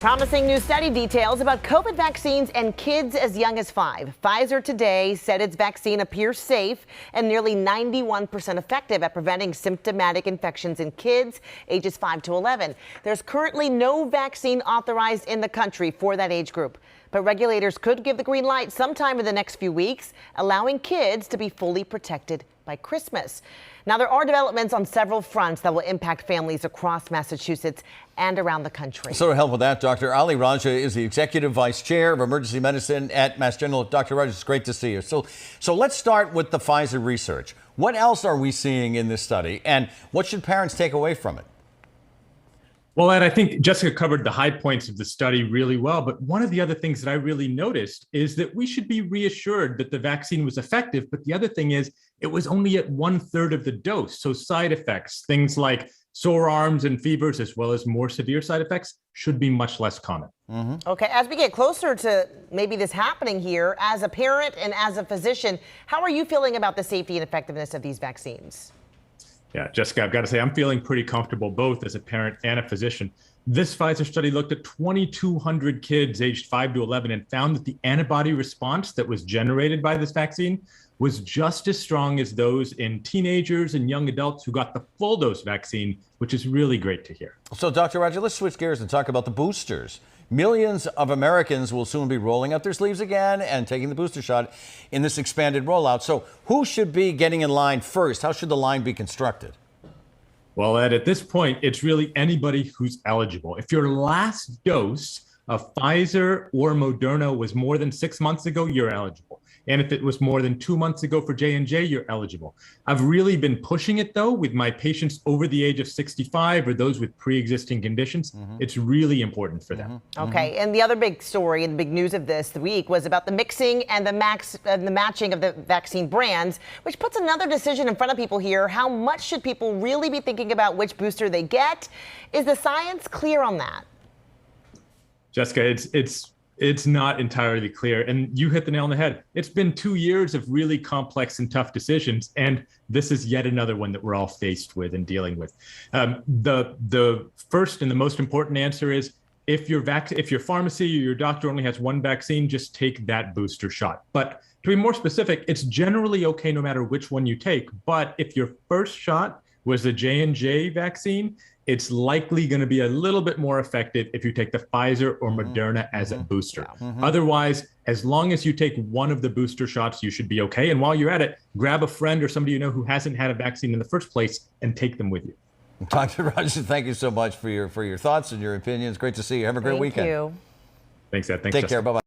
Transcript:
Promising new study details about COVID vaccines and kids as young as 5. Pfizer today said its vaccine appears safe and nearly 91% effective at preventing symptomatic infections in kids ages 5 to 11. There's currently no vaccine authorized in the country for that age group, but regulators could give the green light sometime in the next few weeks, allowing kids to be fully protected by Christmas. Now, there are developments on several fronts that will impact families across Massachusetts and around the country. So to help with that, Dr. Ali Raja is the Executive Vice Chair of Emergency Medicine at Mass General. Dr. Raja, it's great to see you. So let's start with the Pfizer research. What else are we seeing in this study, and what should parents take away from it? Well, Ed, I think Jessica covered the high points of the study really well, but one of the other things that I really noticed is that we should be reassured that the vaccine was effective, but the other thing is it was only at 1/3 of the dose. So side effects, things like sore arms and fevers, as well as more severe side effects, should be much less common. Okay, as we get closer to maybe this happening here, as a parent and as a physician, how are you feeling about the safety and effectiveness of these vaccines? Yeah, Jessica, I've got to say, I'm feeling pretty comfortable both as a parent and a physician. This Pfizer study looked at 2,200 kids aged 5 to 11 and found that the antibody response that was generated by this vaccine was just as strong as those in teenagers and young adults who got the full dose vaccine, which is really great to hear. So, Dr. Raja, let's switch gears and talk about the boosters. Millions of Americans will soon be rolling up their sleeves again and taking the booster shot in this expanded rollout. So who should be getting in line first? How should the line be constructed? Well, Ed, at this point, it's really anybody who's eligible. If your last dose of Pfizer or Moderna was more than 6 months ago, you're eligible. And if it was more than 2 months ago for J&J, you're eligible. I've really been pushing it, though, with my patients over the age of 65 or those with pre-existing conditions. It's really important for them. Okay, and the other big story and the big news of this week was about the mixing and the matching of the vaccine brands, which puts another decision in front of people here. How much should people really be thinking about which booster they get? Is the science clear on that? Jessica, it's not entirely clear. And you hit the nail on the head. It's been 2 years of really complex and tough decisions. And this is yet another one that we're all faced with and dealing with. The first and the most important answer is if your pharmacy or your doctor only has one vaccine, just take that booster shot. But to be more specific, it's generally okay no matter which one you take. But if your first shot was the J&J vaccine, it's likely going to be a little bit more effective if you take the Pfizer or Moderna as a booster. Otherwise, as long as you take one of the booster shots, you should be okay. And while you're at it, grab a friend or somebody you know who hasn't had a vaccine in the first place and take them with you. Dr. Raja, thank you so much for your thoughts and your opinions. Great to see you. Have a great weekend. Thank you. Thanks, Ed. Thanks, Take Jessica. care. Bye-bye.